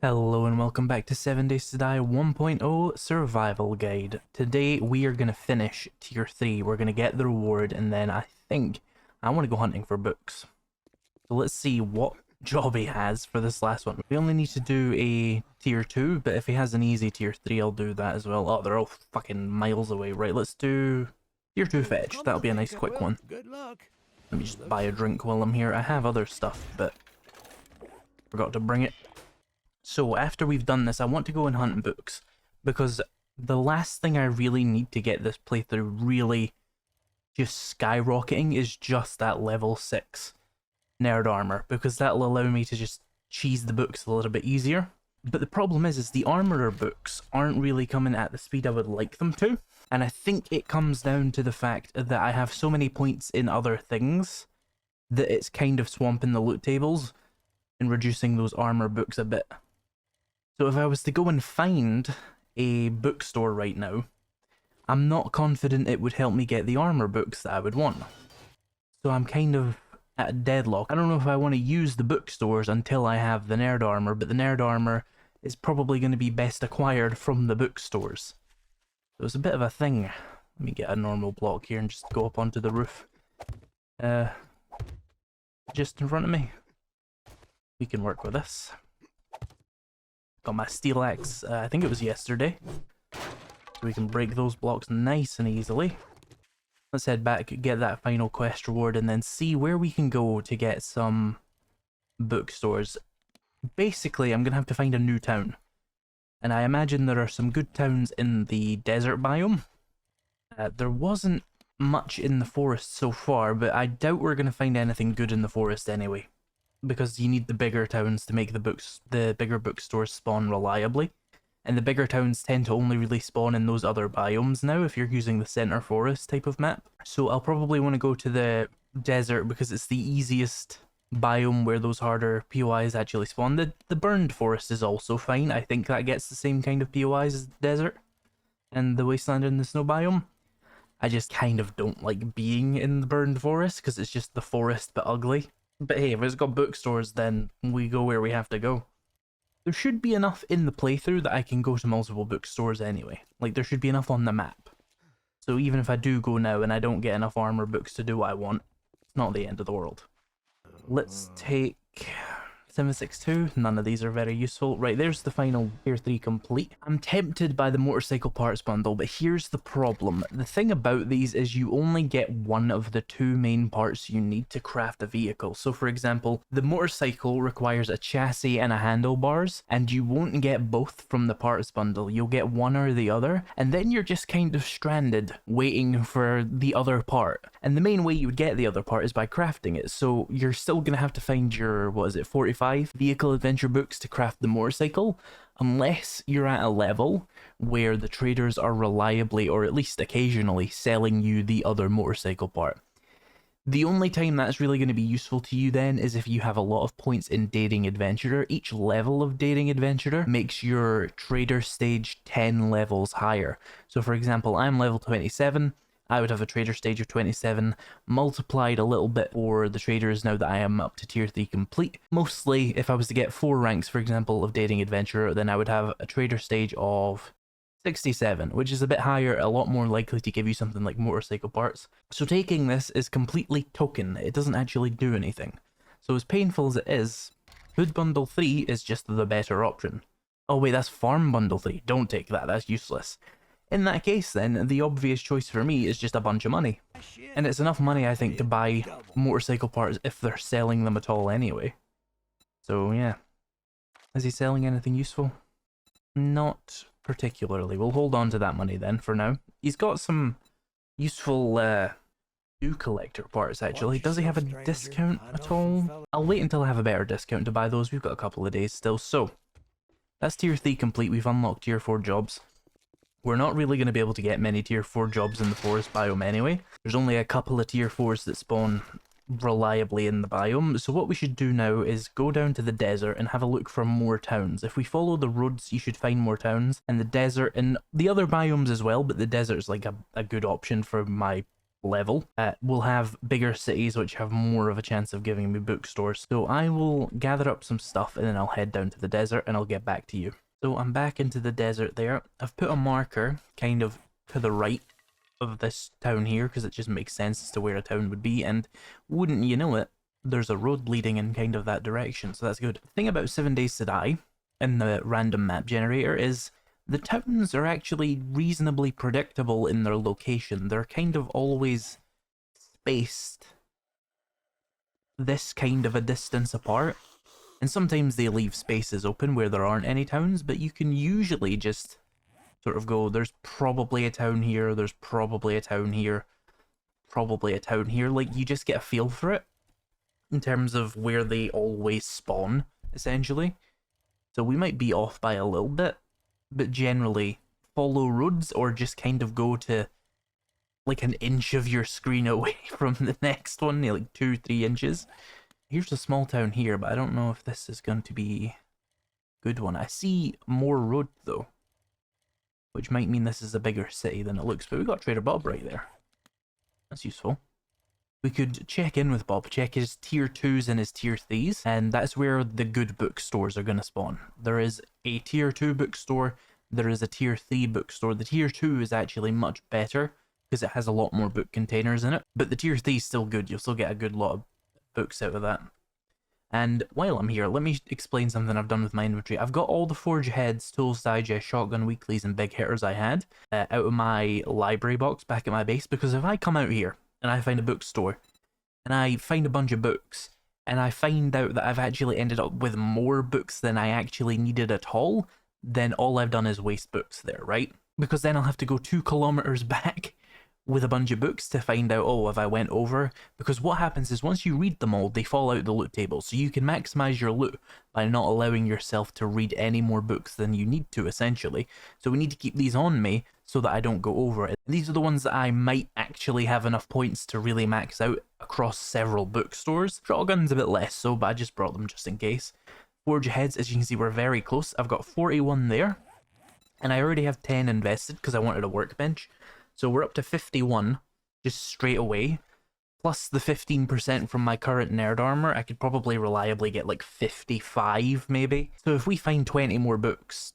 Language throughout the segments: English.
Hello and welcome back to 7 Days to Die 1.0 Survival Guide. Today we are going to finish Tier 3, we're going to get the reward, and then I think I want to go hunting for books. So let's see what job he has for this last one. We only need to do a Tier 2, but if he has an easy Tier 3 I'll do that as well. Oh, they're all fucking miles away. Right, let's do Tier 2 fetch. That'll be a nice quick one. Good luck. Let me just buy a drink while I'm here. I have other stuff, but forgot to bring it. So after we've done this, I want to go and hunt books, because the last thing I really need to get this playthrough really just skyrocketing is just that level 6 nerd armor, because that'll allow me to just cheese the books a little bit easier. But the problem is the armorer books aren't really coming at the speed I would like them to, and I think it comes down to the fact that I have so many points in other things that it's kind of swamping the loot tables and reducing those armor books a bit. So if I was to go and find a bookstore right now, I'm not confident it would help me get the armor books that I would want. So I'm kind of at a deadlock. I don't know if I want to use the bookstores until I have the nerd armor, but the nerd armor is probably going to be best acquired from the bookstores. So it's a bit of a thing. Let me get a normal block here and just go up onto the roof. Just in front of me. We can work with this. Got my steel axe, I think it was yesterday. So we can break those blocks nice and easily. Let's head back, get that final quest reward, and then see where we can go to get some bookstores. Basically, I'm going to have to find a new town. And I imagine there are some good towns in the desert biome. There wasn't much in the forest so far, but I doubt we're going to find anything good in the forest anyway, because you need the bigger towns to make the bigger bookstores spawn reliably, and the bigger towns tend to only really spawn in those other biomes now if you're using the center forest type of map. So I'll probably want to go to the desert because it's the easiest biome where those harder POIs actually spawn. The burned forest is also fine. I think that gets the same kind of POIs as the desert and the wasteland and the snow biome. I just kind of don't like being in the burned forest because it's just the forest but ugly. But hey, if it's got bookstores, then we go where we have to go. There should be enough in the playthrough that I can go to multiple bookstores anyway. Like, there should be enough on the map. So even if I do go now and I don't get enough armor books to do what I want, it's not the end of the world. Let's take 762. None of these are very useful. Right, there's the final Tier 3 complete. I'm tempted by the motorcycle parts bundle, but here's the problem. The thing about these is you only get one of the two main parts you need to craft a vehicle. So for example, the motorcycle requires a chassis and a handlebars, and you won't get both from the parts bundle. You'll get one or the other, and then you're just kind of stranded waiting for the other part. And the main way you would get the other part is by crafting it. So you're still gonna have to find your, what is it, 45 vehicle adventure books to craft the motorcycle, unless you're at a level where the traders are reliably, or at least occasionally, selling you the other motorcycle part. The only time that's really going to be useful to you then is if you have a lot of points in Daring Adventurer. Each level of Daring Adventurer makes your trader stage 10 levels higher. So for example, I'm level 27, I would have a trader stage of 27, multiplied a little bit for the traders now that I am up to Tier 3 complete. Mostly, if I was to get 4 ranks, for example, of Daring Adventurer, then I would have a trader stage of 67, which is a bit higher, a lot more likely to give you something like motorcycle parts. So taking this is completely token, it doesn't actually do anything. So as painful as it is, Hood Bundle 3 is just the better option. Oh wait, that's Farm Bundle 3, don't take that, that's useless. In that case then, the obvious choice for me is just a bunch of money. And it's enough money, I think, to buy motorcycle parts if they're selling them at all anyway. So yeah. Is he selling anything useful? Not particularly. We'll hold on to that money then for now. He's got some useful dew collector parts actually. Does he have a discount at all? I'll wait until I have a better discount to buy those. We've got a couple of days still. So that's Tier 3 complete. We've unlocked Tier 4 jobs. We're not really going to be able to get many Tier 4 jobs in the forest biome anyway. There's only a couple of Tier 4s that spawn reliably in the biome. So what we should do now is go down to the desert and have a look for more towns. If we follow the roads, you should find more towns. And the desert, and the other biomes as well, but the desert's like a good option for my level will have bigger cities which have more of a chance of giving me bookstores. So I will gather up some stuff and then I'll head down to the desert and I'll get back to you. So I'm back into the desert there. I've put a marker kind of to the right of this town here because it just makes sense as to where a town would be, and wouldn't you know it, there's a road leading in kind of that direction, so that's good. The thing about 7 Days to Die in the random map generator is the towns are actually reasonably predictable in their location. They're kind of always spaced this kind of a distance apart, and sometimes they leave spaces open where there aren't any towns, but you can usually just sort of go, there's probably a town here, there's probably a town here, probably a town here. Like, you just get a feel for it in terms of where they always spawn, essentially. So we might be off by a little bit, but generally follow roads or just kind of go to like an inch of your screen away from the next one, like 2-3 inches. Here's a small town here, but I don't know if this is going to be a good one. I see more road though, which might mean this is a bigger city than it looks, but we got Trader Bob right there. That's useful. We could check in with Bob, check his tier 2s and his tier 3s, and that's where the good bookstores are going to spawn. There is a tier 2 bookstore, there is a tier 3 bookstore. The tier 2 is actually much better because it has a lot more book containers in it, but the tier 3 is still good. You'll still get a good lot of books out of that. And while I'm here, let me explain something I've done with my inventory. I've got all the Forge Heads, Tools Digest, Shotgun Weeklies, and Big Hitters I had out of my library box back at my base, because if I come out here and I find a bookstore, and I find a bunch of books, and I find out that I've actually ended up with more books than I actually needed at all, then all I've done is waste books there, right? Because then I'll have to go 2 kilometers back with a bunch of books to find out, oh, if I went over. Because what happens is once you read them all, they fall out the loot table, so you can maximize your loot by not allowing yourself to read any more books than you need to, essentially. So we need to keep these on me so that I don't go over it. These are the ones that I might actually have enough points to really max out across several bookstores. Shotgun's a bit less so, but I just brought them just in case. Forge Heads, as you can see, we're very close. I've got 41 there, and I already have 10 invested because I wanted a workbench. So we're up to 51 just straight away, plus the 15% from my current nerd armor. I could probably reliably get like 55 maybe. So if we find 20 more books,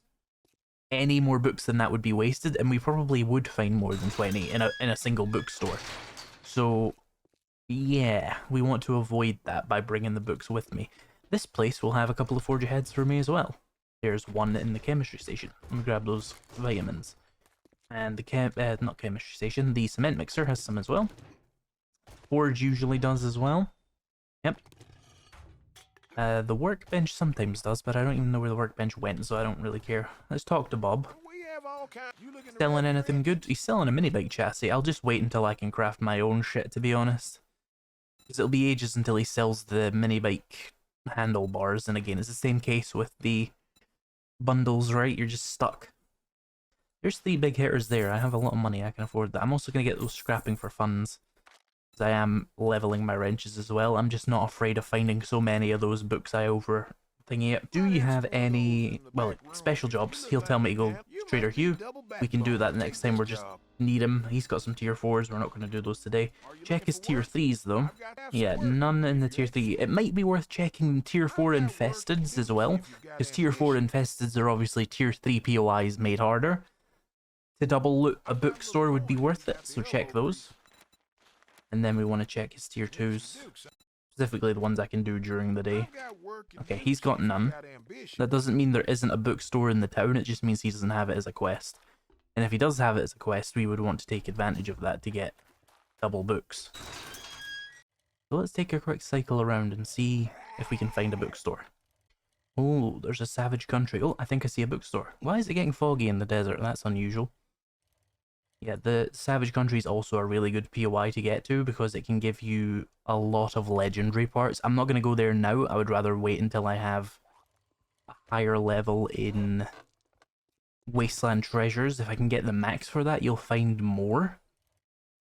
any more books than that would be wasted, and we probably would find more than 20 in a single bookstore. So yeah, we want to avoid that by bringing the books with me. This place will have a couple of Forge Heads for me as well. There's one in the chemistry station. Let me grab those vitamins. And the not chemistry station, the cement mixer has some as well. Forge usually does as well. Yep. The workbench sometimes does, but I don't even know where the workbench went, so I don't really care. Let's talk to Bob. Selling anything good? He's selling a mini bike chassis. I'll just wait until I can craft my own shit, to be honest. Because it'll be ages until he sells the mini bike handlebars, and again, it's the same case with the bundles, right? You're just stuck. There's 3 big hitters there. I have a lot of money. I can afford that. I'm also going to get those scrapping for funds, because I am leveling my wrenches as well. I'm just not afraid of finding so many of those books I over thingy it. Do you have any, well, special jobs? He'll tell me to go Trader Hugh. We can do that next time. We're just need him. He's got some tier 4s. We're not going to do those today. Check his tier 3s though. Yeah, none in the tier 3. It might be worth checking tier 4 infesteds as well, because tier 4 infesteds are obviously tier 3 POIs made harder. To double loot a bookstore would be worth it, so check those. And then we want to check his tier 2s, specifically the ones I can do during the day. Okay, he's got none. That doesn't mean there isn't a bookstore in the town, it just means he doesn't have it as a quest. And if he does have it as a quest, we would want to take advantage of that to get double books. So let's take a quick cycle around and see if we can find a bookstore. Oh, there's a savage country. Oh, I think I see a bookstore. Why is it getting foggy in the desert? That's unusual. Yeah, the Savage Country is also a really good POI to get to because it can give you a lot of legendary parts. I'm not going to go there now. I would rather wait until I have a higher level in Wasteland Treasures. If I can get the max for that, you'll find more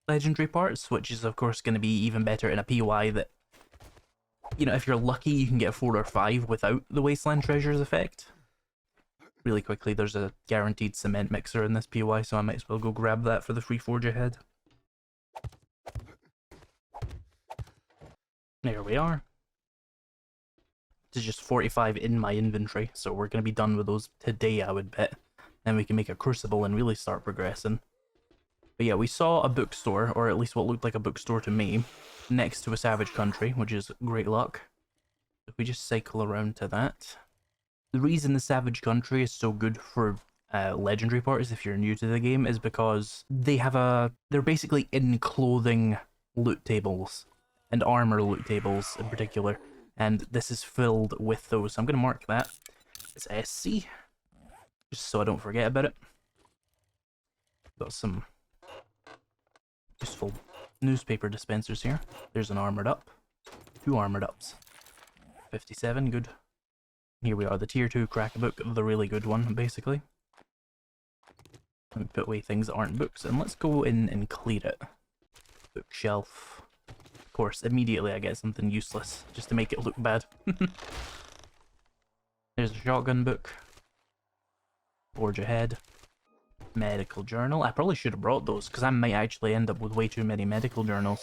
legendary parts, which is of course going to be even better in a POI that, you know, if you're lucky, you can get 4 or 5 without the Wasteland Treasures effect. Really quickly, there's a guaranteed cement mixer in this POI, so I might as well go grab that for the free Forge ahead. There we are. There's just 45 in my inventory, so we're going to be done with those today, I would bet. Then we can make a crucible and really start progressing. But yeah, we saw a bookstore, or at least what looked like a bookstore to me, next to a savage country, which is great luck. If we just cycle around to that. The reason the savage country is so good for legendary parties, if you're new to the game, is because they're basically in clothing loot tables, and armor loot tables in particular, and this is filled with those. So I'm going to mark that as SC, just so I don't forget about it. Got some useful newspaper dispensers here. There's an armored up. 2 armored ups. 57, good. Here we are, the tier 2 crack book, the really good one, basically. Let me put away things that aren't books, and let's go in and clear it. Bookshelf. Of course, immediately I get something useless, just to make it look bad. There's a shotgun book. Forge ahead. Medical journal. I probably should have brought those, because I might actually end up with way too many medical journals.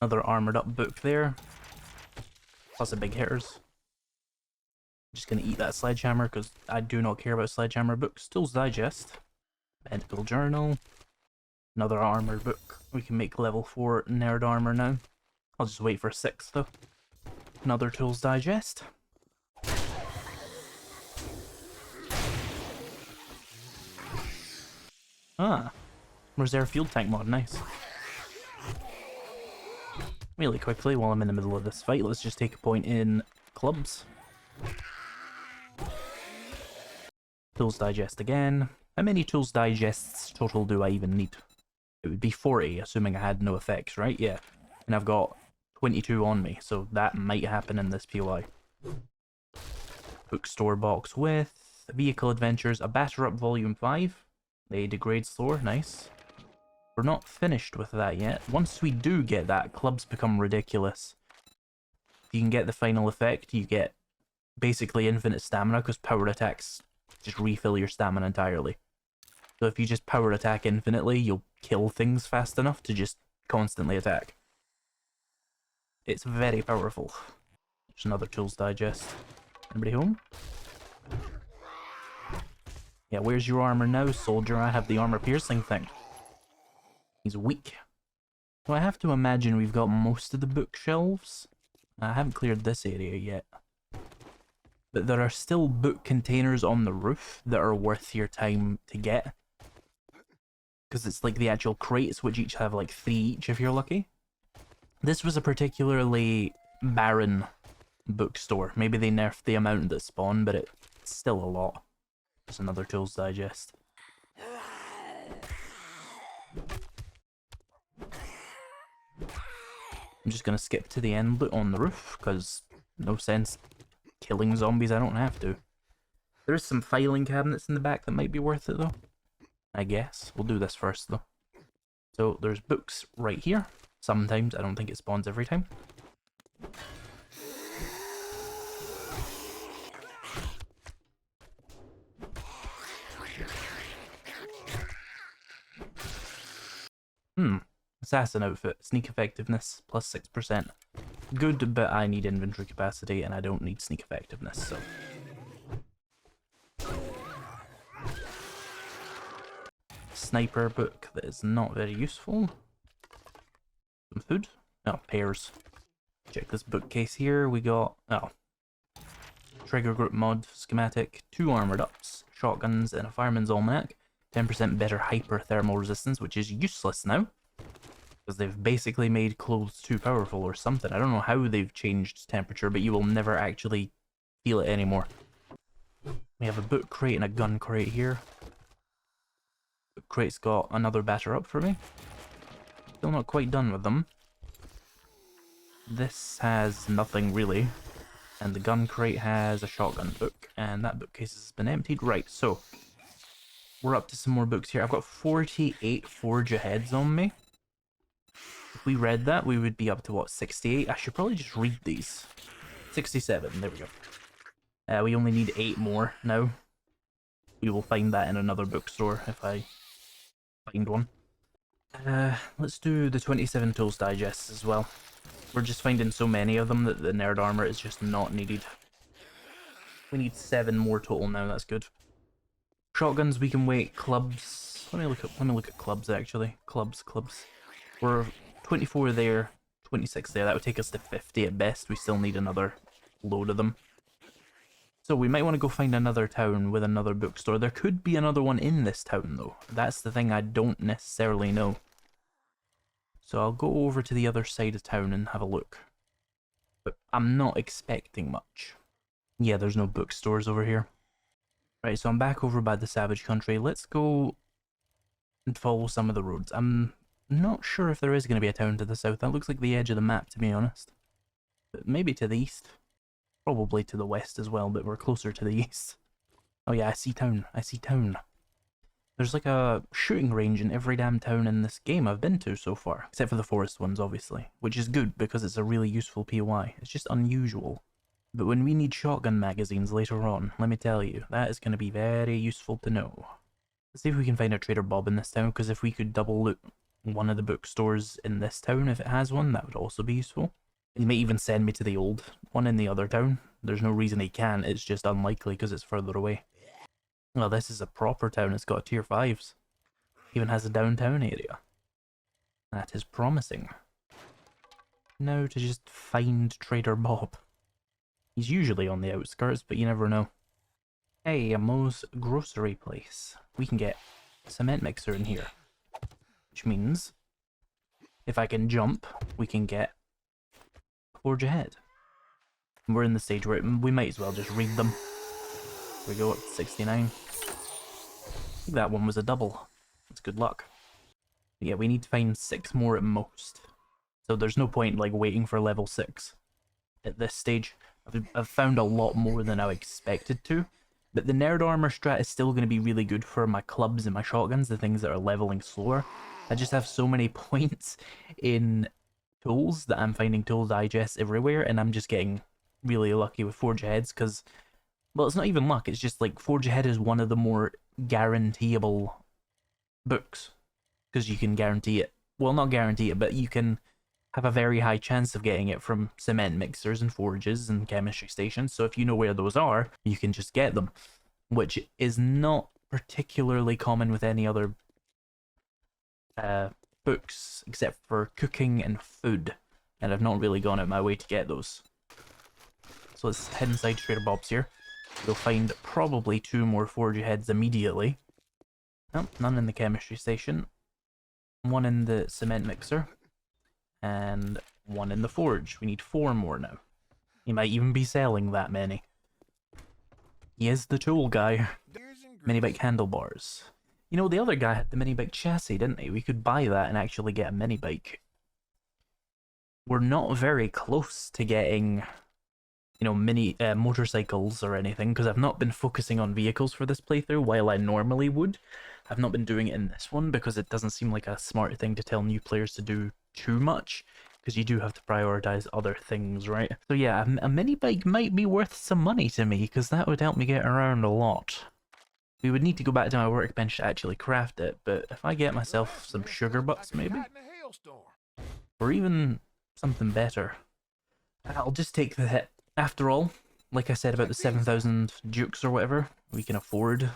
Another armored up book there. Plus a big hitters. I'm just gonna eat that sledgehammer because I do not care about sledgehammer books. Tools Digest. Medical journal. Another armored book. We can make level 4 nerd armor now. I'll just wait for 6 though. Another Tools Digest. Ah. Reserve fuel tank mod, nice. Really quickly, while I'm in the middle of this fight, let's just take a point in clubs. Tools Digest again. How many Tools Digests total do I even need? It would be 40, assuming I had no effects, right? Yeah. And I've got 22 on me, so that might happen in this POI. Bookstore box with Vehicle Adventures, a Batter Up Volume 5. They degrade slower, nice. We're not finished with that yet. Once we do get that, clubs become ridiculous. If you can get the final effect, you get basically infinite stamina, because power attacks just refill your stamina entirely. So if you just power attack infinitely, you'll kill things fast enough to just constantly attack. It's very powerful. There's another Tools Digest. Anybody home? Yeah, where's your armor now, soldier? I have the armor piercing thing. He's weak. So I have to imagine we've got most of the bookshelves. I haven't cleared this area yet. But there are still book containers on the roof that are worth your time to get. Because it's like the actual crates, which each have like 3 each if you're lucky. This was a particularly barren bookstore. Maybe they nerfed the amount that spawn, but it's still a lot. There's another Tools Digest. I'm just gonna skip to the end on the roof, because no sense killing zombies, I don't have to. There's some filing cabinets in the back that might be worth it though. I guess. We'll do this first though. So there's books right here. Sometimes, I don't think it spawns every time. Assassin outfit, sneak effectiveness, plus 6%. Good, but I need inventory capacity and I don't need sneak effectiveness, so. Sniper book that is not very useful. Some food? Oh, pears. Check this bookcase here, we got, oh. Trigger group mod, schematic, 2 armored ups, shotguns, and a fireman's almanac. 10% better hyper-thermal resistance, which is useless now. Because they've basically made clothes too powerful or something. I don't know how they've changed temperature, but you will never actually feel it anymore. We have a book crate and a gun crate here. Book crate's got another batter up for me. Still not quite done with them. This has nothing really. And the gun crate has a shotgun book. And that bookcase has been emptied. Right, so we're up to some more books here. I've got 48 Forge Aheads on me. If we read that, we would be up to what, 68? I should probably just read these. 67, there we go. We only need 8 more now. We will find that in another bookstore if I find one. Let's do the 27 tools digests as well. We're just finding so many of them that the nerd armor is just not needed. We need 7 more total now, that's good. Shotguns we can wait, clubs. Let me look at clubs actually. Clubs. We're 24 there, 26 there. That would take us to 50 at best. We still need another load of them. So we might want to go find another town with another bookstore. There could be another one in this town though. That's the thing I don't necessarily know. So I'll go over to the other side of town and have a look. But I'm not expecting much. Yeah, there's no bookstores over here. Right, so I'm back over by the Savage Country. Let's go and follow some of the roads. I'm not sure if there is going to be a town to the south. That looks like the edge of the map, to be honest. But maybe to the east. Probably to the west as well, but we're closer to the east. Oh yeah, I see town. There's like a shooting range in every damn town in this game I've been to so far. Except for the forest ones, obviously. Which is good, because it's a really useful POI. It's just unusual. But when we need shotgun magazines later on, let me tell you, that is going to be very useful to know. Let's see if we can find a Trader Bob in this town, because if we could double loot one of the bookstores in this town, if it has one, that would also be useful. He may even send me to the old one in the other town. There's no reason he can, it's just unlikely because it's further away. Well, this is a proper town, it's got tier 5s. Even has a downtown area. That is promising. Now to just find Trader Bob. He's usually on the outskirts, but you never know. Hey, a Moe's grocery place. We can get a cement mixer in here. Which means, if I can jump, we can get Forge Ahead. And we're in the stage where we might as well just read them. Here we go, up to 69. I think that one was a double. That's good luck. But yeah, we need to find 6 more at most. So there's no point like waiting for level 6 at this stage. I've found a lot more than I expected to. But the nerd armor strat is still going to be really good for my clubs and my shotguns, the things that are leveling slower. I just have so many points in tools that I'm finding tool digests everywhere, and I'm just getting really lucky with Forge Aheads because, well, it's not even luck, it's just like Forge Ahead is one of the more guaranteeable books because you can guarantee it. Well, not guarantee it, but you can have a very high chance of getting it from cement mixers and forges and chemistry stations. So if you know where those are, you can just get them, which is not particularly common with any other books except for cooking and food, and I've not really gone out my way to get those. So let's head inside Trader Bob's here. You'll find probably 2 more Forge Aheads immediately. Nope, none in the chemistry station. 1 in the cement mixer. And 1 in the forge. We need 4 more now. He might even be selling that many. He is the tool guy. Mini bike handlebars. You know, the other guy had the mini bike chassis, didn't he? We could buy that and actually get a mini bike. We're not very close to getting, you know, mini motorcycles or anything, because I've not been focusing on vehicles for this playthrough while I normally would. I've not been doing it in this one because it doesn't seem like a smart thing to tell new players to do too much, because you do have to prioritize other things, right? So yeah, a mini bike might be worth some money to me, because that would help me get around a lot. We would need to go back to my workbench to actually craft it, but if I get myself some sugar butts maybe, or even something better, I'll just take the hit. After all, like I said about the 7,000 dukes or whatever, we can afford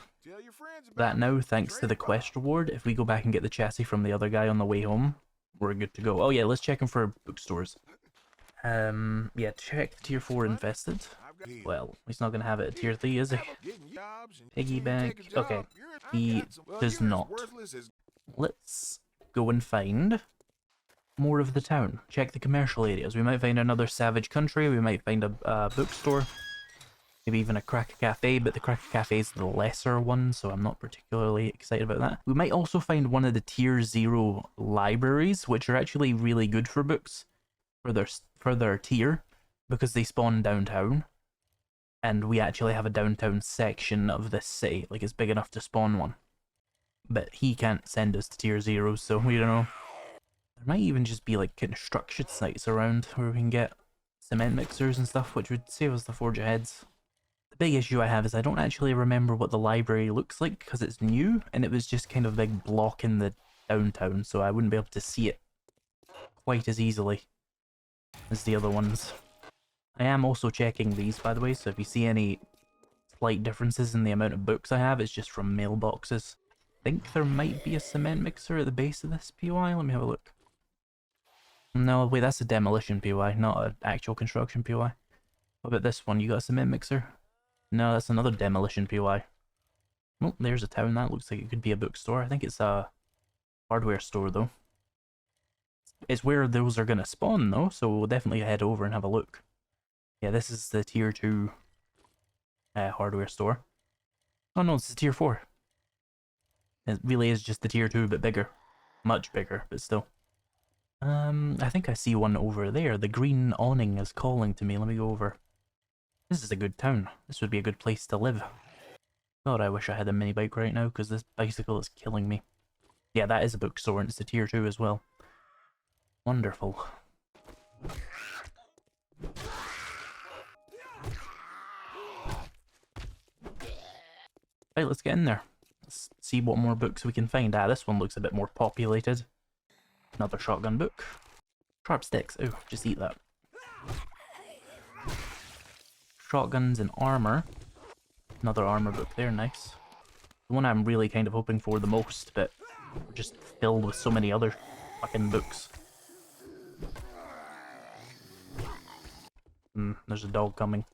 that now thanks to the quest reward. If we go back and get the chassis from the other guy on the way home, we're good to go. Oh yeah, let's check him for bookstores. Yeah, check tier 4 infested. Well, he's not gonna have it at tier 3, is he? Piggyback. Okay, he does not. Let's go and find more of the town. Check the commercial areas. We might find another Savage Country. We might find a bookstore. Maybe even a Cracker Cafe, but the Cracker Cafe is the lesser one, so I'm not particularly excited about that. We might also find one of the tier 0 libraries, which are actually really good for books for their tier, because they spawn downtown. And we actually have a downtown section of this city, like it's big enough to spawn one. But he can't send us to tier 0, so we don't know. There might even just be like construction sites around where we can get cement mixers and stuff, which would save us the forge aheads. The big issue I have is I don't actually remember what the library looks like because it's new and it was just kind of a big block in the downtown, so I wouldn't be able to see it quite as easily as the other ones. I am also checking these, by the way, so if you see any slight differences in the amount of books I have, it's just from mailboxes. I think there might be a cement mixer at the base of this POI. Let me have a look. No, wait, that's a demolition POI, not an actual construction POI. What about this one? You got a cement mixer? No, that's another demolition POI. Oh, there's a town. That looks like it could be a bookstore. I think it's a hardware store, though. It's where those are going to spawn, though, so we'll definitely head over and have a look. Yeah, this is the tier 2 hardware store. Oh no, it's the tier 4. It really is just the tier 2, but bigger. Much bigger, but still. I think I see one over there. The green awning is calling to me. Let me go over. This is a good town. This would be a good place to live. God, I wish I had a mini bike right now, because this bicycle is killing me. Yeah, that is a bookstore, and it's a tier 2 as well. Wonderful. Right, let's get in there. Let's see what more books we can find. Ah, this one looks a bit more populated. Another shotgun book. Sharp sticks. Oh, just eat that. Shotguns and armor. Another armor book there, nice. The one I'm really kind of hoping for the most, but we're just filled with so many other fucking books. There's a dog coming.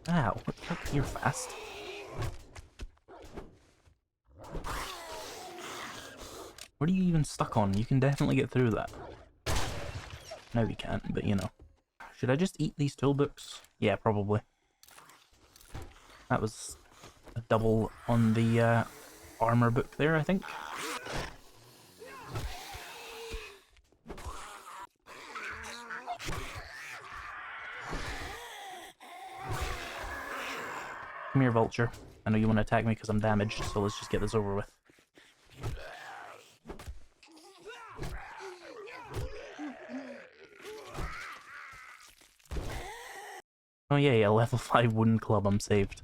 Ow, you're fast. What are you even stuck on? You can definitely get through that. No, we can't, but you know. Should I just eat these tool books? Yeah, probably. That was a double on the armor book there, I think. Come here, vulture. I know you want to attack me because I'm damaged, so let's just get this over with. Oh yeah, level 5 wooden club, I'm saved.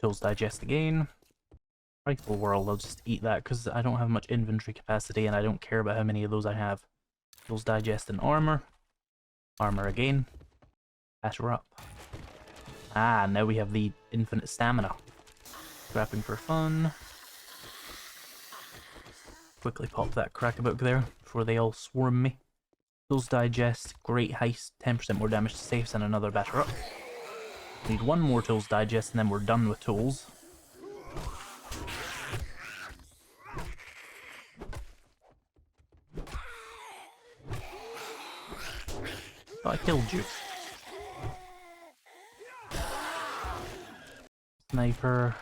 Tools digest again. Rifle world, I'll just eat that because I don't have much inventory capacity and I don't care about how many of those I have. Tools digest and armor. Armor again. Batter up. Ah, now we have the infinite stamina. Scrapping for fun. Quickly pop that crack-a-book there before they all swarm me. Tools digest, great heist, 10% more damage to safes and another batter up. Need one more tools digest and then we're done with tools. Thought I killed you. Sniper,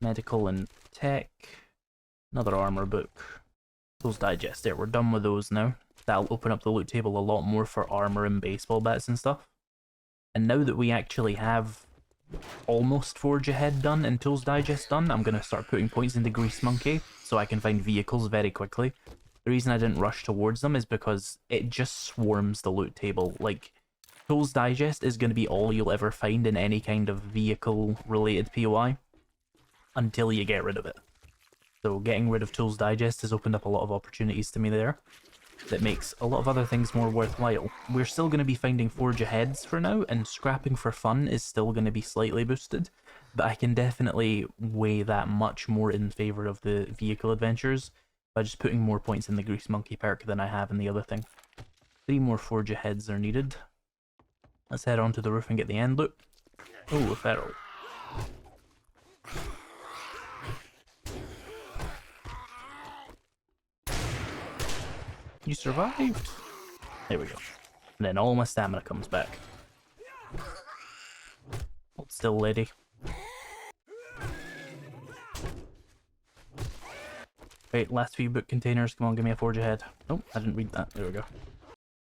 medical and tech, another armor book. Tools digest, there, we're done with those now. That'll open up the loot table a lot more for armor and baseball bats and stuff. And now that we actually have almost Forge Ahead done and Tools Digest done, I'm going to start putting points into Grease Monkey so I can find vehicles very quickly. The reason I didn't rush towards them is because it just swarms the loot table. Like, Tools Digest is going to be all you'll ever find in any kind of vehicle-related POI until you get rid of it. So getting rid of Tools Digest has opened up a lot of opportunities to me there. That makes a lot of other things more worthwhile. We're still going to be finding Forge Aheads for now, and scrapping for fun is still going to be slightly boosted, but I can definitely weigh that much more in favour of the vehicle adventures by just putting more points in the Grease Monkey perk than I have in the other thing. 3 more Forge Aheads are needed. Let's head onto the roof and get the end loot. Oh, a feral. You survived. There we go. And then all my stamina comes back. Hold still, lady. Wait, last few book containers. Come on, give me a Forge Ahead. Oh, I didn't read that. There we go.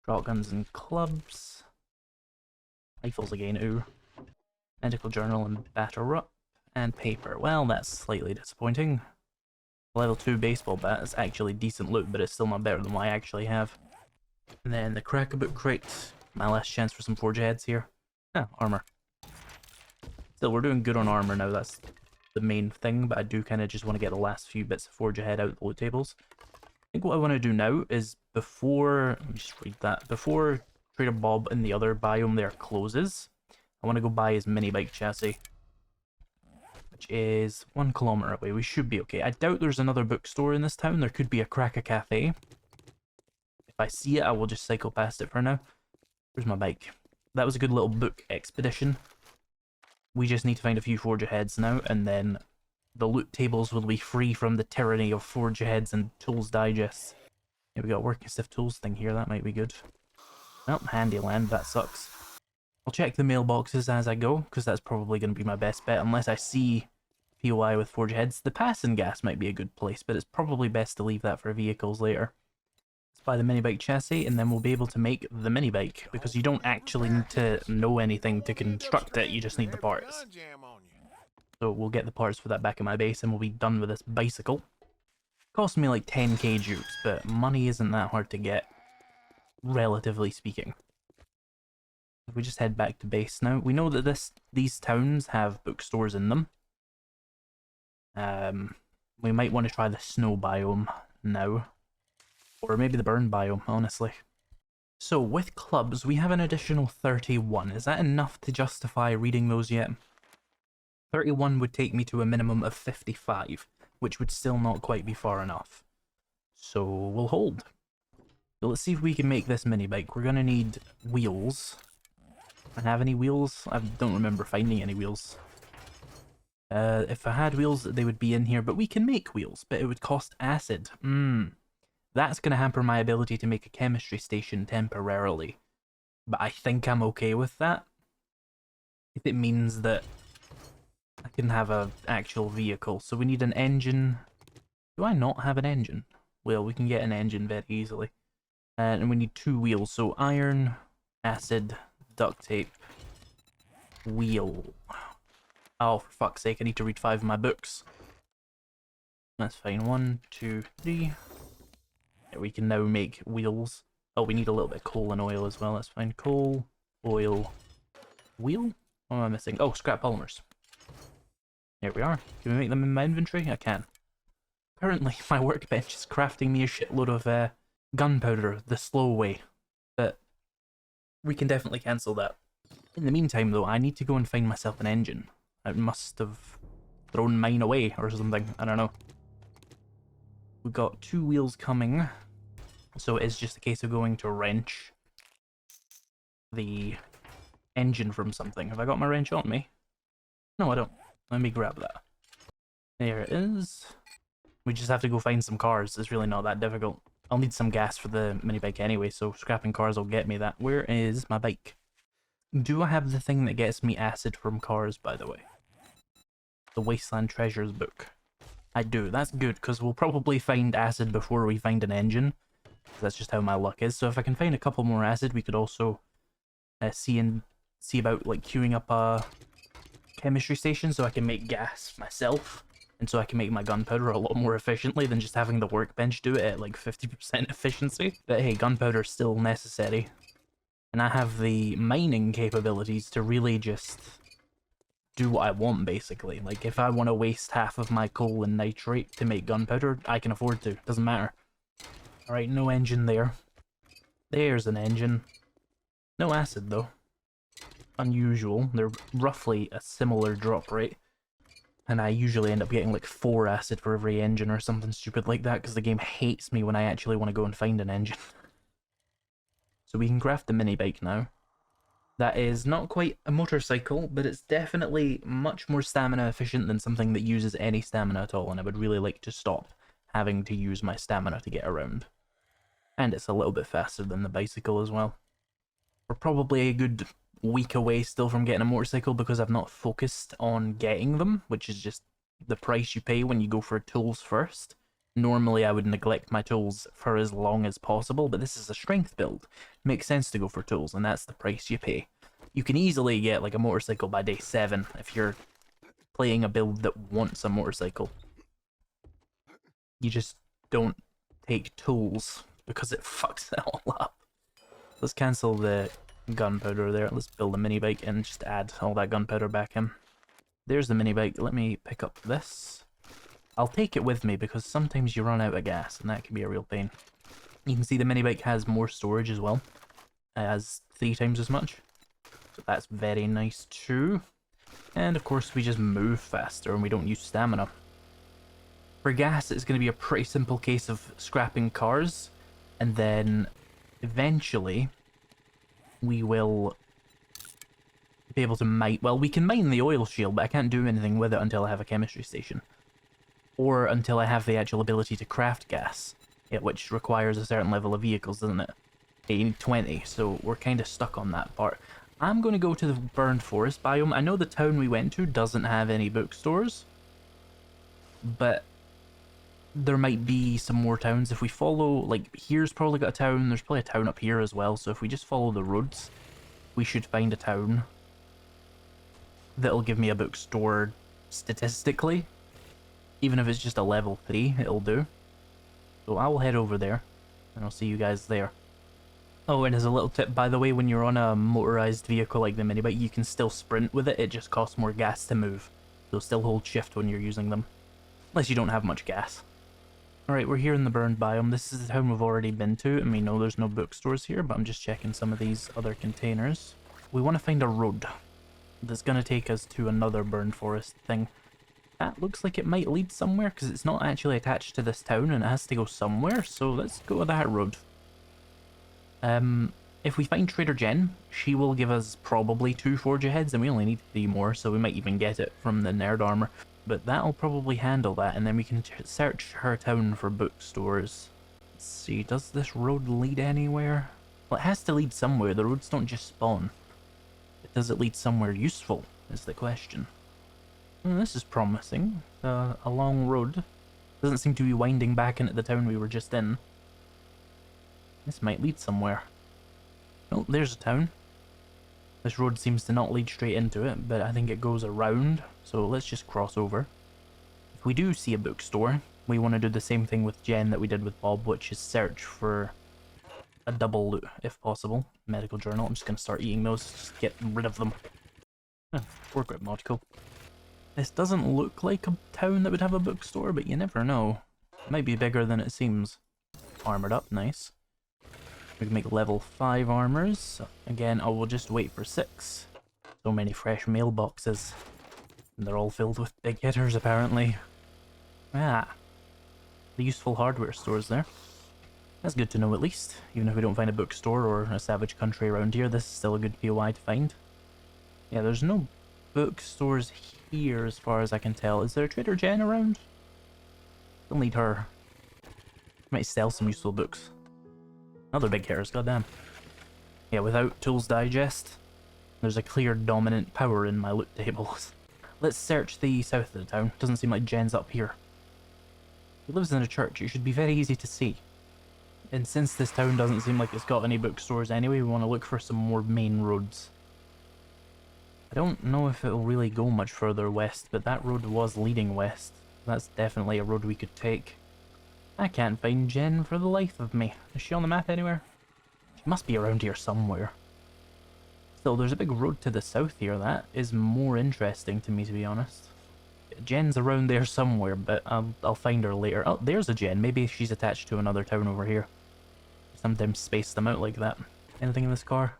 Shotguns and clubs. Rifles again, ooh. Medical journal and batter up. And paper. Well, that's slightly disappointing. Level 2 baseball bat is actually decent loot, but it's still not better than what I actually have. And then the Crack-A-Boot crate. My last chance for some forge heads here. Ah, armor. Still, we're doing good on armor now, that's the main thing, but I do kind of just want to get the last few bits of forge ahead out of the loot tables. I think what I want to do now is before, let me just read that, before Trader Bob in the other biome there closes, I want to go buy his mini bike chassis, which is 1 kilometer away. We should be okay. I doubt there's another bookstore in this town. There could be a Cracker Cafe. If I see it, I will just cycle past it for now. Where's my bike? That was a good little book expedition. We just need to find a few forge heads now, and then the loot tables will be free from the tyranny of forge heads and tools digests. Yeah, we got a working stiff tools thing here, that might be good. Well, handy land, that sucks. I'll check the mailboxes as I go, because that's probably going to be my best bet, unless I see POI with forge heads. The passing gas might be a good place, but it's probably best to leave that for vehicles later. Let's buy the mini bike chassis, and then we'll be able to make the mini bike, because you don't actually need to know anything to construct it, you just need the parts. So we'll get the parts for that back in my base, and we'll be done with this bicycle. Cost me like 10k jukes, but money isn't that hard to get, relatively speaking. If we just head back to base now, we know that these towns have bookstores in them. We might want to try the snow biome now. Or maybe the burn biome, honestly. So, with clubs, we have an additional 31. Is that enough to justify reading those yet? 31 would take me to a minimum of 55, which would still not quite be far enough. So, we'll hold. So let's see if we can make this mini bike. We're gonna need wheels. I have any wheels? I don't remember finding any wheels. If I had wheels, they would be in here, but we can make wheels, but it would cost acid. That's going to hamper my ability to make a chemistry station temporarily. But I think I'm okay with that. If it means that I can have an actual vehicle. So we need an engine. Do I not have an engine? Well, we can get an engine very easily. And we need 2 wheels, so iron, acid, duct tape, wheel. Oh, for fuck's sake, I need to read 5 of my books. That's fine. 1, 2, 3. Yeah, we can now make wheels. Oh, we need a little bit of coal and oil as well. That's fine. Coal, oil, wheel? What am I missing? Oh, scrap polymers. Here we are. Can we make them in my inventory? I can. Currently, my workbench is crafting me a shitload of gunpowder the slow way. But we can definitely cancel that. In the meantime, though, I need to go and find myself an engine. I must have thrown mine away or something. I don't know. We've got 2 wheels coming. So it's just a case of going to wrench the engine from something. Have I got my wrench on me? No, I don't. Let me grab that. There it is. We just have to go find some cars. It's really not that difficult. I'll need some gas for the mini bike anyway, so scrapping cars will get me that. Where is my bike? Do I have the thing that gets me acid from cars, by the way? The Wasteland Treasures book. I do. That's good, because we'll probably find acid before we find an engine. That's just how my luck is. So if I can find a couple more acid, we could also see about like queuing up a chemistry station so I can make gas myself. And so I can make my gunpowder a lot more efficiently than just having the workbench do it at like 50% efficiency. But hey, gunpowder's still necessary. And I have the mining capabilities to really just do what I want, basically. Like, if I want to waste half of my coal and nitrate to make gunpowder, I can afford to. Doesn't matter. Alright, no engine there. There's an engine. No acid, though. Unusual. They're roughly a similar drop rate. And I usually end up getting like 4 acid for every engine or something stupid like that, because the game hates me when I actually want to go and find an engine. So we can craft the mini bike now. That is not quite a motorcycle, but it's definitely much more stamina efficient than something that uses any stamina at all, and I would really like to stop having to use my stamina to get around. And it's a little bit faster than the bicycle as well. We're probably a good week away still from getting a motorcycle because I've not focused on getting them, which is just the price you pay when you go for tools first. Normally I would neglect my tools for as long as possible, but this is a strength build. Makes sense to go for tools, and that's the price you pay. You can easily get like a motorcycle by day 7 if you're playing a build that wants a motorcycle. you just don't take tools because it fucks it all up. Let's cancel the gunpowder there. Let's build a mini bike and just add all that gunpowder back in. There's the mini bike. Let me pick up this. I'll take it with me because sometimes you run out of gas and that can be a real pain. You can see the mini bike has more storage as well. It has 3 times as much. So that's very nice too. And of course we just move faster and we don't use stamina. For gas, it's going to be a pretty simple case of scrapping cars, and then eventually we will be able to mine. Well, we can mine the oil shield, but I can't do anything with it until I have a chemistry station. Or until I have the actual ability to craft gas, which requires a certain level of vehicles, doesn't it? You need 20, so we're kind of stuck on that part. I'm going to go to the burned forest biome. I know the town we went to doesn't have any bookstores, but there might be some more towns. If we follow, like, here's probably got a town, there's probably a town up here as well, so if we just follow the roads, we should find a town that'll give me a bookstore statistically. Even if it's just a level 3, it'll do. So I will head over there, and I'll see you guys there. Oh, and as a little tip, by the way, when you're on a motorized vehicle like the minibike, you can still sprint with it, it just costs more gas to move. So still hold shift when you're using them. Unless you don't have much gas. Alright, we're here in the burned biome. This is the town we've already been to, and we know there's no bookstores here, but I'm just checking some of these other containers. We want to find a road that's going to take us to another burned forest thing. That looks like it might lead somewhere, because it's not actually attached to this town, and it has to go somewhere, so let's go to that road. If we find Trader Jen, she will give us probably 2 forge heads, and we only need 3 more, so we might even get it from the nerd armor. But that'll probably handle that, and then we can search her town for bookstores. Let's see, does this road lead anywhere? Well, it has to lead somewhere. The roads don't just spawn. But does it lead somewhere useful, is the question. Well, this is promising. A long road. Doesn't seem to be winding back into the town we were just in. This might lead somewhere. Oh, there's a town. This road seems to not lead straight into it, but I think it goes around, so let's just cross over. If we do see a bookstore, we want to do the same thing with Jen that we did with Bob, which is search for a double loot, if possible. Medical journal, I'm just going to start eating those, just get rid of them. Foregrip nautical. This doesn't look like a town that would have a bookstore, but you never know. It might be bigger than it seems. Armored up, nice. We can make level 5 armors. Again, I will just wait for 6. So many fresh mailboxes. And they're all filled with big hitters, apparently. Ah. The useful hardware stores there. That's good to know at least. Even if we don't find a bookstore or a savage country around here, this is still a good POI to find. Yeah, there's no bookstores here as far as I can tell. Is there a Trader Jen around? Don't need her. Might sell some useful books. Another big hitters, goddamn. Yeah, without Tools Digest, there's a clear dominant power in my loot tables. Let's search the south of the town. Doesn't seem like Jen's up here. He lives in a church. It should be very easy to see. And since this town doesn't seem like it's got any bookstores anyway, we want to look for some more main roads. I don't know if it'll really go much further west, but that road was leading west. That's definitely a road we could take. I can't find Jen for the life of me. Is she on the map anywhere? She must be around here somewhere. Still, there's a big road to the south here. That is more interesting to me, to be honest. Jen's around there somewhere, but I'll find her later. Oh, there's a Jen. Maybe she's attached to another town over here. Sometimes space them out like that. Anything in this car?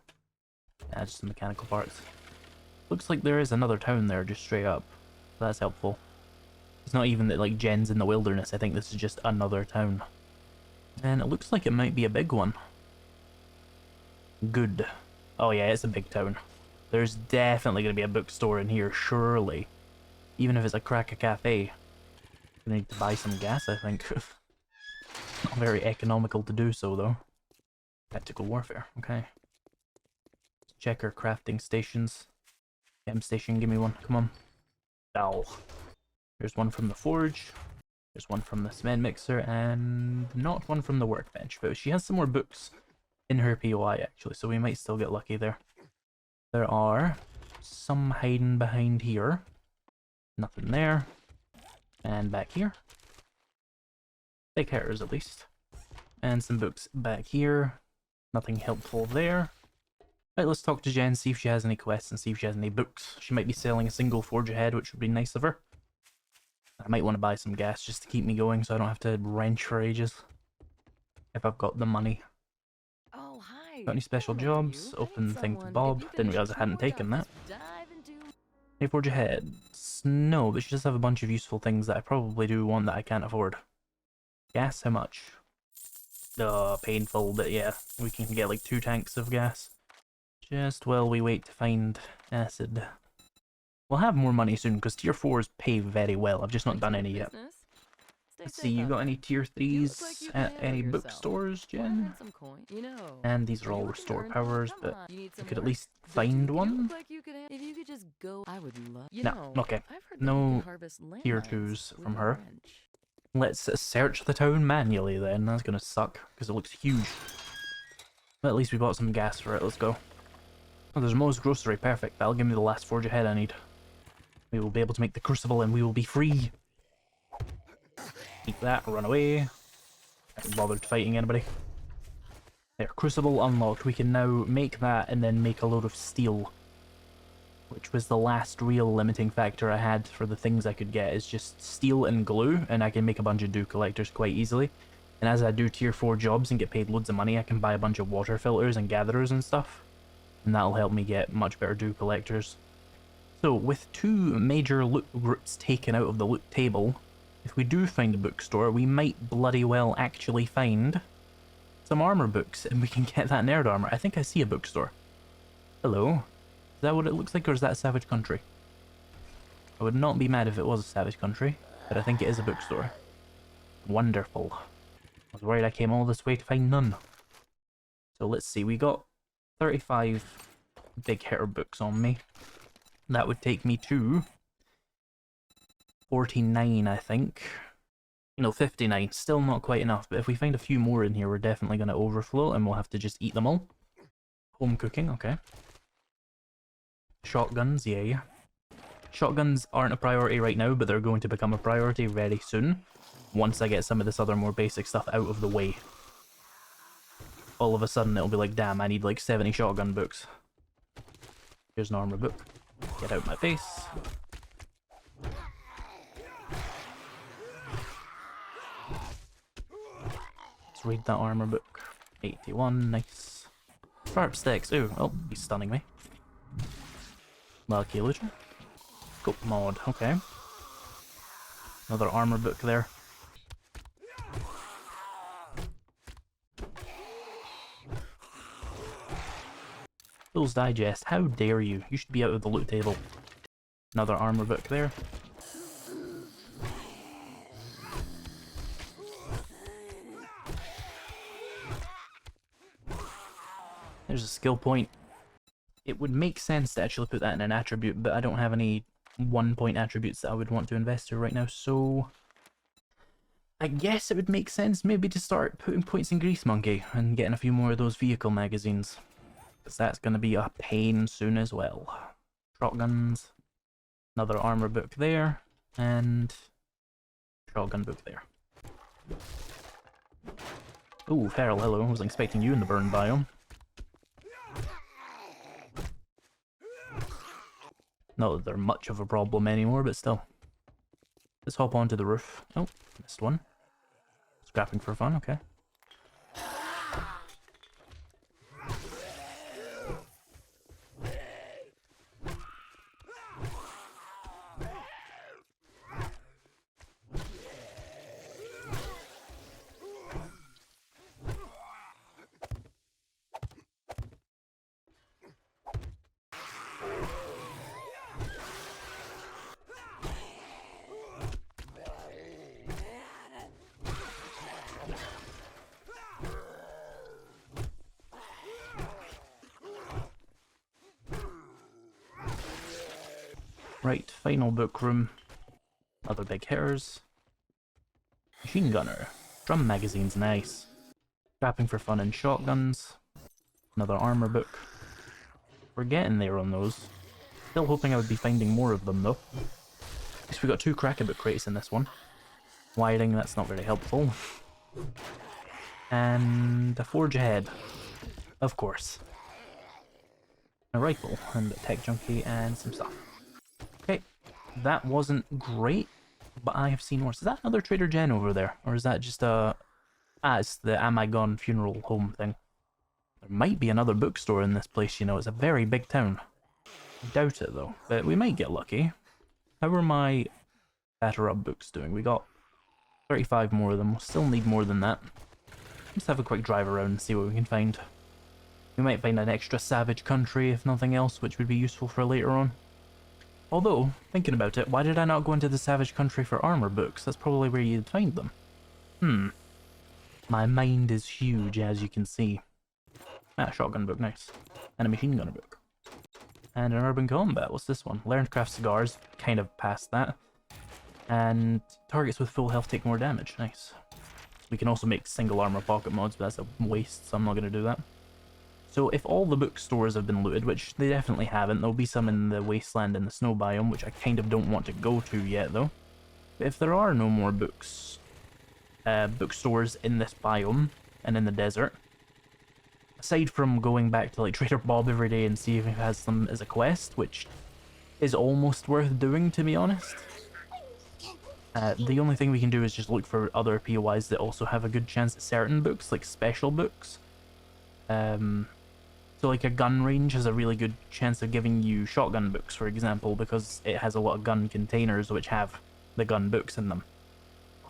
Nah, just some mechanical parts. Looks like there is another town there, just straight up. That's helpful. It's not even that, like, Jen's in the wilderness. I think this is just another town. And it looks like it might be a big one. Good. Oh yeah, it's a big town. There's definitely going to be a bookstore in here, surely. Even if it's a crack a cafe. I need to buy some gas, I think. Not very economical to do so, though. Tactical warfare, okay. Let's check our crafting stations. Chem station, give me one, come on. Ow. There's one from the forge. There's one from the cement mixer, and not one from the workbench. But she has some more books in her POI, actually, so we might still get lucky there. There are some hiding behind here. Nothing there. And back here. Big hitters at least. And some books back here. Nothing helpful there. Right, let's talk to Jen, see if she has any quests and see if she has any books. She might be selling a single forge ahead, which would be nice of her. I might want to buy some gas just to keep me going so I don't have to wrench for ages. If I've got the money. Oh, hi. Got any special jobs? Open thing to Bob. Didn't realize I hadn't taken that. Any forge ahead? No, but she does have a bunch of useful things that I probably do want that I can't afford. Gas, how much? Painful, but yeah, we can get like 2 tanks of gas. Just while we wait to find acid. We'll have more money soon, because tier 4s pay very well. I've just not done any yet. Let's see, you got any tier 3s at any bookstores, Jen? And these are all restore powers, but you could at least find one? No, okay. No tier 2s from her. Let's search the town manually then. That's gonna suck, because it looks huge. But at least we bought some gas for it. Let's go. Oh, there's Moe's grocery. Perfect. That'll give me the last forge ahead I need. We will be able to make the crucible and we will be free. Keep that. Run away. I haven't bothered fighting anybody. There. Crucible unlocked. We can now make that and then make a load of steel. Which was the last real limiting factor I had for the things I could get, is just steel and glue, and I can make a bunch of dew collectors quite easily. And as I do tier 4 jobs and get paid loads of money, I can buy a bunch of water filters and gatherers and stuff. And that'll help me get much better dew collectors. So, with 2 major loot routes taken out of the loot table, if we do find a bookstore, we might bloody well actually find some armor books, and we can get that nerd armor. I think I see a bookstore. Hello? Is that what it looks like, or is that Savage Country? I would not be mad if it was a Savage Country, but I think it is a bookstore. Wonderful. I was worried I came all this way to find none. So let's see, we got 35 big hitter books on me. That would take me to 49, I think. No, 59. Still not quite enough, but if we find a few more in here, we're definitely going to overflow, and we'll have to just eat them all. Home cooking, okay. Shotguns, yeah. Shotguns aren't a priority right now, but they're going to become a priority very soon. Once I get some of this other more basic stuff out of the way. All of a sudden it'll be like, damn, I need like 70 shotgun books. Here's an armor book. Get out my face. Let's read that armor book. 81, nice. Sharp sticks, ooh, oh, he's stunning me. Lucky looter. Scope mod, okay. Another armor book there. Fool's Digest, how dare you? You should be out of the loot table. Another armor book there. There's a skill point. It would make sense to actually put that in an attribute, but I don't have any 1-point attributes that I would want to invest in right now, so I guess it would make sense maybe to start putting points in Grease Monkey and getting a few more of those vehicle magazines, because that's going to be a pain soon as well. Shotguns, another armor book there, and shotgun book there. Ooh, Feral, hello, I wasn't expecting you in the burn biome. Not that they're much of a problem anymore, but still. Let's hop onto the roof. Oh, missed one. Scrapping for fun, okay. Right, final book room. Other big hitters. Machine gunner. Drum magazine's nice. Scrapping for fun and shotguns. Another armor book. We're getting there on those. Still hoping I would be finding more of them though. At least we got 2 Cracker book crates in this one. Wiring, that's not very helpful. And a forge ahead. Of course. A rifle, and a tech junkie, and some stuff. Okay, that wasn't great, but I have seen worse. Is that another Trader Jen over there? Or is that just a... Ah, it's the Am I Gone funeral home thing. There might be another bookstore in this place, you know. It's a very big town. I doubt it, though. But we might get lucky. How are my batter up books doing? We got 35 more of them. We'll still need more than that. Let's have a quick drive around and see what we can find. We might find an extra savage country, if nothing else, which would be useful for later on. Although, thinking about it, why did I not go into the savage country for armor books? That's probably where you'd find them. My mind is huge, as you can see. Ah, shotgun book, nice. And a machine gunner book. And an urban combat, what's this one? Learn to craft cigars, kind of past that. And targets with full health take more damage, nice. We can also make single armor pocket mods, but that's a waste, so I'm not going to do that. So if all the bookstores have been looted, which they definitely haven't, there'll be some in the wasteland and the snow biome, which I kind of don't want to go to yet though. But if there are no more bookstores in this biome and in the desert, aside from going back to like Trader Bob every day and see if he has them as a quest, which is almost worth doing to be honest, the only thing we can do is just look for other POIs that also have a good chance at certain books, like special books. So like a gun range has a really good chance of giving you shotgun books, for example, because it has a lot of gun containers which have the gun books in them.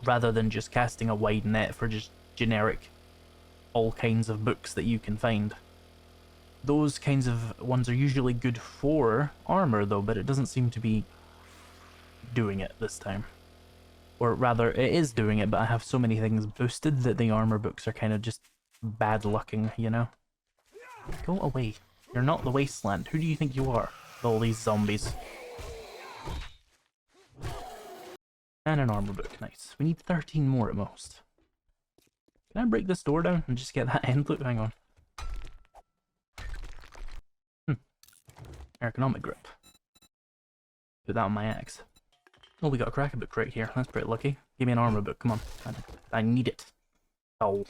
Rather than just casting a wide net for just generic, all kinds of books that you can find. Those kinds of ones are usually good for armor though, but it doesn't seem to be doing it this time. Or rather, it is doing it, but I have so many things boosted that the armor books are kind of just bad lucking, you know? Go away. You're not the wasteland. Who do you think you are? All these zombies. And an armor book, nice. We need 13 more at most. Can I break this door down and just get that end loot? Hang on. Ergonomic grip. Put that on my axe. Oh, we got a cracker book right here. That's pretty lucky. Give me an armor book, come on. I need it. Oh.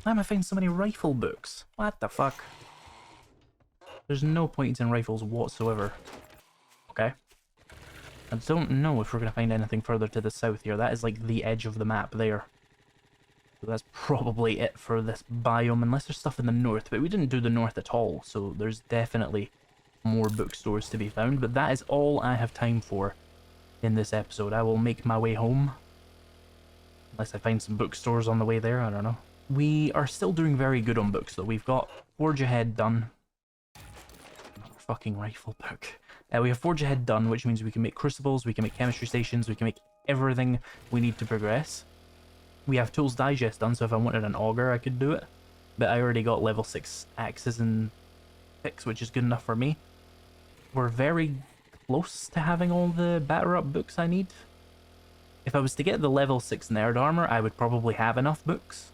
Why am I finding so many rifle books? What the fuck? There's no point in rifles whatsoever. Okay. I don't know if we're going to find anything further to the south here. That is like the edge of the map there. So that's probably it for this biome, unless there's stuff in the north. But we didn't do the north at all, so there's definitely more bookstores to be found. But that is all I have time for in this episode. I will make my way home. Unless I find some bookstores on the way there, I don't know. We are still doing very good on books though. We've got Forge Ahead done. Another fucking rifle book. We have Forge Ahead done, which means we can make crucibles, we can make chemistry stations, we can make everything we need to progress. We have Tools Digest done, so if I wanted an auger I could do it. But I already got level 6 axes and picks, which is good enough for me. We're very close to having all the batter up books I need. If I was to get the level 6 nerd armor, I would probably have enough books.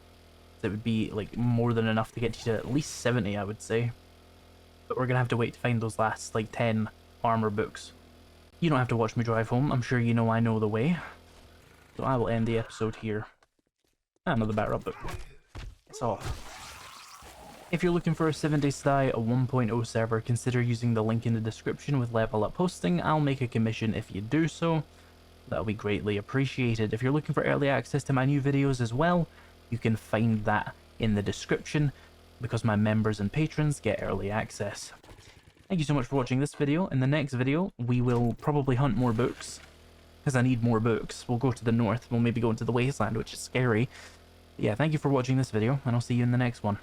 It would be like more than enough to get you to at least 70, I would say. But we're gonna have to wait to find those last like 10 armor books. You don't have to watch me drive home. I'm sure you know I know the way. So I will end the episode here. Another batter up book. That's all. If you're looking for a 7 Days to Die 1.0 server, consider using the link in the description with level up hosting. I'll make a commission if you do so. That'll be greatly appreciated. If you're looking for early access to my new videos as well, you can find that in the description, because my members and patrons get early access. Thank you so much for watching this video. In the next video, we will probably hunt more books, because I need more books. We'll go to the north, we'll maybe go into the wasteland, which is scary. But yeah, thank you for watching this video, and I'll see you in the next one.